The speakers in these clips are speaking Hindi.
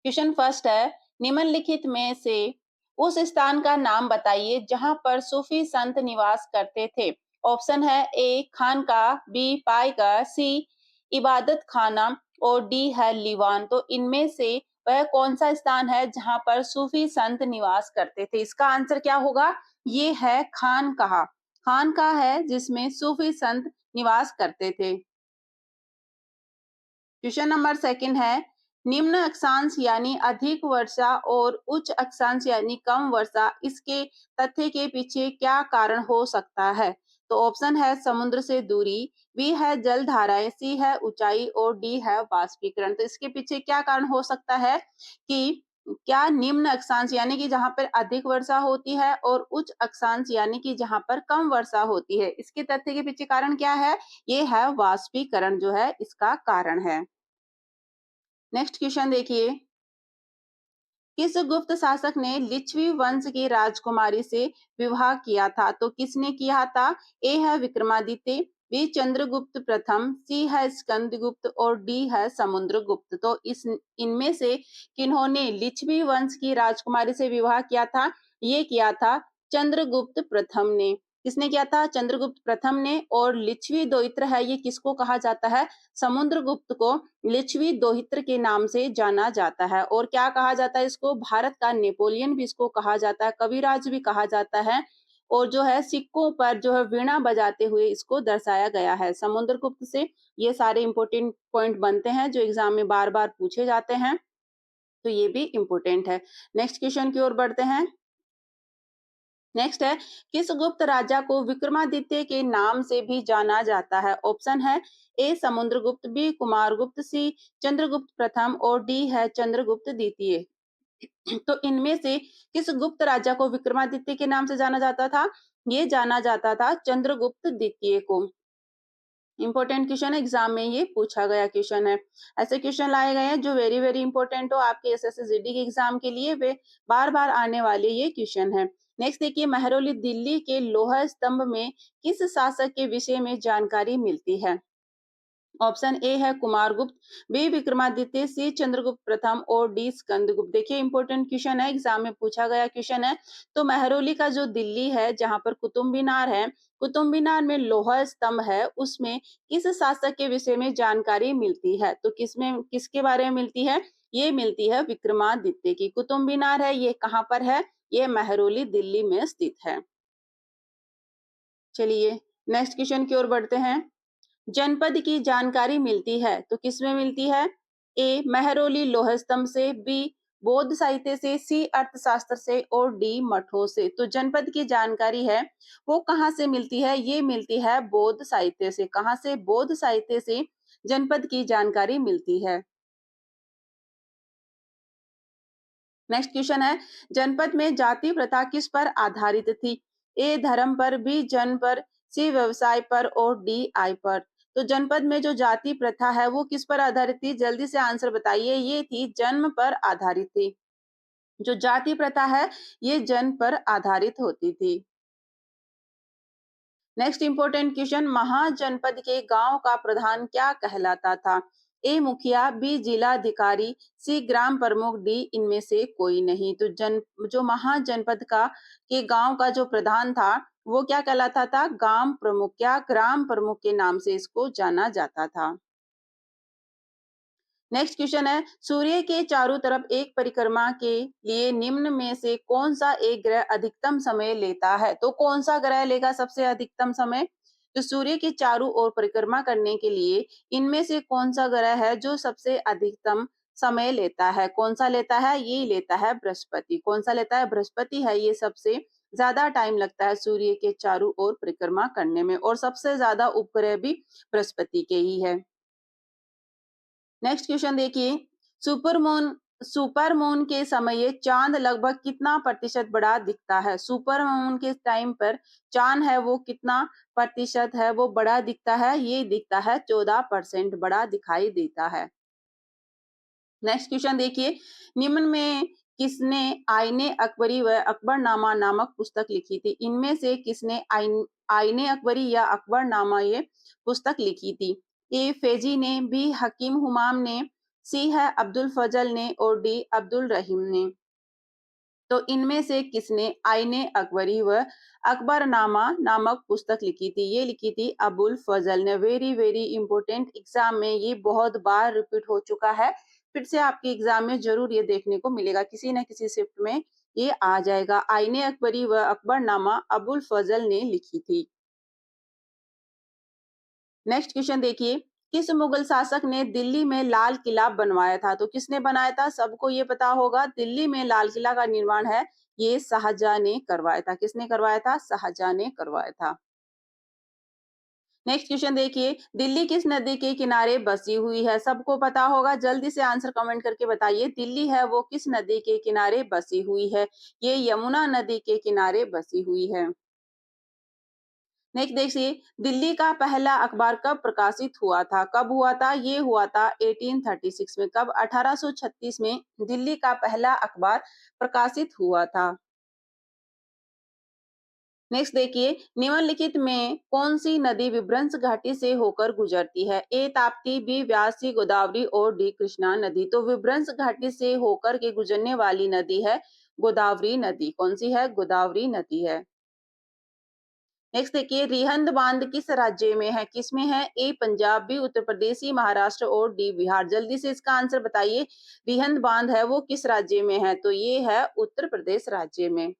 क्वेश्चन फर्स्ट है, निम्नलिखित में से उस स्थान का नाम बताइए जहां पर सूफी संत निवास करते थे। ऑप्शन है ए खानकाह, बी पायगाह, सी इबादत खाना और डी है लीवान। तो इनमें से वह कौन सा स्थान है जहां पर सूफी संत निवास करते थे? इसका आंसर क्या होगा? ये है खानकाह। खानकाह है जिसमें सूफी संत निवास करते थे। क्वेश्चन नंबर सेकंड है, निम्न अक्षांश यानी अधिक वर्षा और उच्च अक्षांश यानी कम वर्षा, इसके तथ्य के पीछे क्या कारण हो सकता है? तो ऑप्शन है समुद्र से दूरी, बी है जल धाराएं, सी है ऊंचाई और डी है वाष्पीकरण। तो इसके पीछे क्या कारण हो सकता है कि क्या निम्न अक्षांश यानी कि जहां पर अधिक वर्षा होती है और उच्च अक्षांश यानी कि जहां पर कम वर्षा होती है, इसके तथ्य के पीछे कारण क्या है? ये है वाष्पीकरण जो है इसका कारण है। नेक्स्ट क्वेश्चन देखिए, किस गुप्त शासक ने लिच्छवी वंश की राजकुमारी से विवाह किया था? तो किसने किया था? ए है विक्रमादित्य, बी चंद्रगुप्त प्रथम, सी है स्कंदगुप्त और डी है समुद्रगुप्त। तो इस इनमें से किन्होंने लिच्छवी वंश की राजकुमारी से विवाह किया था? ये किया था चंद्रगुप्त प्रथम ने। किसने किया था? चंद्रगुप्त प्रथम ने। और लिच्छवी दोहित्र है, ये किसको कहा जाता है? समुद्रगुप्त को लिच्छवी दोहित्र के नाम से जाना जाता है। और क्या कहा जाता है इसको? भारत का नेपोलियन भी इसको कहा जाता है, कविराज भी कहा जाता है। और जो है सिक्कों पर जो है वीणा बजाते हुए इसको दर्शाया गया है समुद्रगुप्त से। ये सारे इंपॉर्टेंट पॉइंट बनते हैं जो एग्जाम में बार बार पूछे जाते हैं, तो ये भी इंपॉर्टेंट है। नेक्स्ट क्वेश्चन की ओर बढ़ते हैं। नेक्स्ट है, किस गुप्त राजा को विक्रमादित्य के नाम से भी जाना जाता है? ऑप्शन है ए समुद्रगुप्त, बी कुमारगुप्त, सी चंद्रगुप्त प्रथम और डी है चंद्रगुप्त द्वितीय। तो इनमें से किस गुप्त राजा को विक्रमादित्य के नाम से जाना जाता था? ये जाना जाता था चंद्रगुप्त द्वितीय को। इंपॉर्टेंट क्वेश्चन है, एग्जाम में ये पूछा गया क्वेश्चन है। ऐसे क्वेश्चन लाए गए हैं जो वेरी वेरी इंपॉर्टेंट हो आपके एसएससी जीडी के एग्जाम के लिए, वे बार बार आने वाले ये क्वेश्चन है। नेक्स्ट देखिए, महरौली दिल्ली के लोहा स्तंभ में किस शासक के विषय में जानकारी मिलती है? ऑप्शन ए है कुमारगुप्त, बी विक्रमादित्य, सी चंद्रगुप्त प्रथम और डी स्कंदगुप्त। देखिए इंपॉर्टेंट क्वेश्चन है, एग्जाम में पूछा गया क्वेश्चन है। तो महरौली का जो दिल्ली है जहां पर कुतुब मीनार है, कुतुब मीनार में लोहा स्तंभ है, उसमें किस शासक के विषय में जानकारी मिलती है? तो किसमें किसके बारे में मिलती है? ये मिलती है विक्रमादित्य की। कुतुब मीनार है ये कहाँ पर है? ये महरौली दिल्ली में स्थित है। चलिए नेक्स्ट क्वेश्चन की ओर बढ़ते हैं। जनपद की जानकारी मिलती है तो किसमें मिलती है? ए महरौली लोह स्तंभ से, बी बौद्ध साहित्य से, सी अर्थशास्त्र से और डी मठों से। तो जनपद की जानकारी है वो कहाँ से मिलती है? ये मिलती है बौद्ध साहित्य से। कहाँ से? बौद्ध साहित्य से जनपद की जानकारी मिलती है। नेक्स्ट क्वेश्चन है, जनपद में जाति प्रथा किस पर आधारित थी? ए धर्म पर, बी जन्म पर, सी व्यवसाय पर और डी आय पर। तो जनपद में जो जाति प्रथा है वो किस पर आधारित थी? जल्दी से आंसर बताइए। ये थी जन्म पर आधारित थी। जो जाति प्रथा है ये जन्म पर आधारित होती थी। नेक्स्ट इंपॉर्टेंट क्वेश्चन, महाजनपद के गांव का प्रधान क्या कहलाता था? ए मुखिया, बी जिला अधिकारी, सी ग्राम प्रमुख, डी इनमें से कोई नहीं। तो जो महाजनपद का के गांव का जो प्रधान था वो क्या कहलाता था? गांव प्रमुख। क्या? ग्राम प्रमुख के नाम से इसको जाना जाता था। नेक्स्ट क्वेश्चन है, सूर्य के चारों तरफ एक परिक्रमा के लिए निम्न में से कौन सा एक ग्रह अधिकतम समय लेता है? तो कौन सा ग्रह लेगा सबसे अधिकतम समय? तो सूर्य के चारों ओर परिक्रमा करने के लिए इनमें से कौन सा ग्रह है जो सबसे अधिकतम समय लेता है? कौन सा लेता है? ये लेता है बृहस्पति। कौन सा लेता है? बृहस्पति है, ये सबसे ज्यादा टाइम लगता है सूर्य के चारों ओर परिक्रमा करने में, और सबसे ज्यादा उपग्रह भी बृहस्पति के ही है। नेक्स्ट क्वेश्चन देखिए, सुपर मून के समय चांद लगभग कितना प्रतिशत बड़ा दिखता है? सुपर मून के टाइम पर चांद है वो कितना प्रतिशत है वो बड़ा दिखता है? ये दिखता है 14% बड़ा दिखाई देता है। नेक्स्ट क्वेश्चन देखिए, निम्न में किसने आईने अकबरी व अकबरनामा नामक पुस्तक लिखी थी? इनमें से किसने आईने अकबरी या अकबरनामा ये पुस्तक लिखी थी? ए फैजी ने, बी हकीम हुमाम ने, सी है अब्दुल फजल ने और डी अब्दुल रहीम ने। तो इनमें से किसने आईने अकबरी व अकबरनामा नामक पुस्तक लिखी थी? ये लिखी थी अबुल फजल ने। वेरी वेरी इंपॉर्टेंट, एग्जाम में ये बहुत बार रिपीट हो चुका है। फिर से आपके एग्जाम में जरूर ये देखने को मिलेगा, किसी न किसी शिफ्ट में ये आ जाएगा। आईने अकबरी व अकबरनामा अबुल फजल ने लिखी थी। नेक्स्ट क्वेश्चन देखिए, किस मुगल शासक ने दिल्ली में लाल किला बनवाया था? तो किसने बनाया था? सबको ये पता होगा, दिल्ली में लाल किला का निर्माण है ये शाहजहां ने करवाया था। किसने करवाया था? शाहजहां ने करवाया था। नेक्स्ट क्वेश्चन देखिए, दिल्ली किस नदी के किनारे बसी हुई है? सबको पता होगा, जल्दी से आंसर कमेंट करके बताइए। दिल्ली है वो किस नदी के किनारे बसी हुई है? ये यमुना नदी के किनारे बसी हुई है। नेक्स्ट देखिए, दिल्ली का पहला अखबार कब प्रकाशित हुआ था? कब हुआ था? ये हुआ था 1836 में। कब? 1836 में दिल्ली का पहला अखबार प्रकाशित हुआ था। नेक्स्ट देखिए, निम्नलिखित में कौन सी नदी विभ्रंश घाटी से होकर गुजरती है? ए ताप्ती, बी व्यास, सी गोदावरी और डी कृष्णा नदी। तो विभ्रंश घाटी से होकर के गुजरने वाली नदी है गोदावरी नदी। कौन सी है? गोदावरी नदी है। नेक्स्ट देखिए, रिहंद बांध किस राज्य में है? किसमें है? ए पंजाब, बी उत्तर प्रदेश, सी महाराष्ट्र और डी बिहार। जल्दी से इसका आंसर बताइए। रिहंद बांध है वो किस राज्य में है? तो ये है उत्तर प्रदेश राज्य में।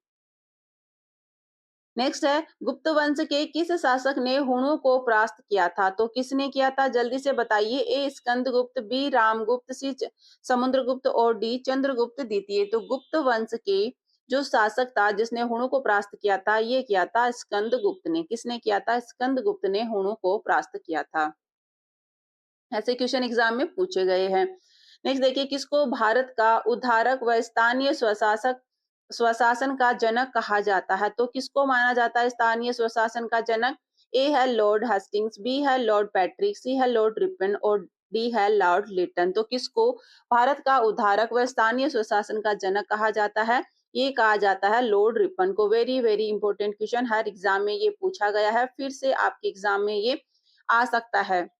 नेक्स्ट है, गुप्त वंश के किस शासक ने हुणों को परास्त किया था? तो किसने किया था? जल्दी से बताइए। ए स्कंदगुप्त, बी रामगुप्त, सी समुद्रगुप्त और डी चंद्रगुप्त द्वितीय। तो गुप्त वंश के जो शासक था जिसने हुणों को परास्त किया था, ये किया था स्कंदगुप्त ने। किसने किया था? स्कंदगुप्त ने हुणों को परास्त किया था। ऐसे क्वेश्चन एग्जाम में पूछे गए हैं। नेक्स्ट देखिए, किसको भारत का उद्धारक व स्थानीय स्वशासक स्वशासन का जनक कहा जाता है? तो किसको माना जाता है स्थानीय स्वशासन का जनक? ए है लॉर्ड हेस्टिंग्स, बी है लॉर्ड पैट्रिक, सी है लॉर्ड रिपन और डी है लॉर्ड लिटन। तो किसको भारत का उद्धारक व स्थानीय स्वशासन का जनक कहा जाता है? ये कहा जाता है लॉर्ड रिपन को। वेरी वेरी इंपॉर्टेंट क्वेश्चन, हर एग्जाम में ये पूछा गया है, फिर से आपके एग्जाम में ये आ सकता है।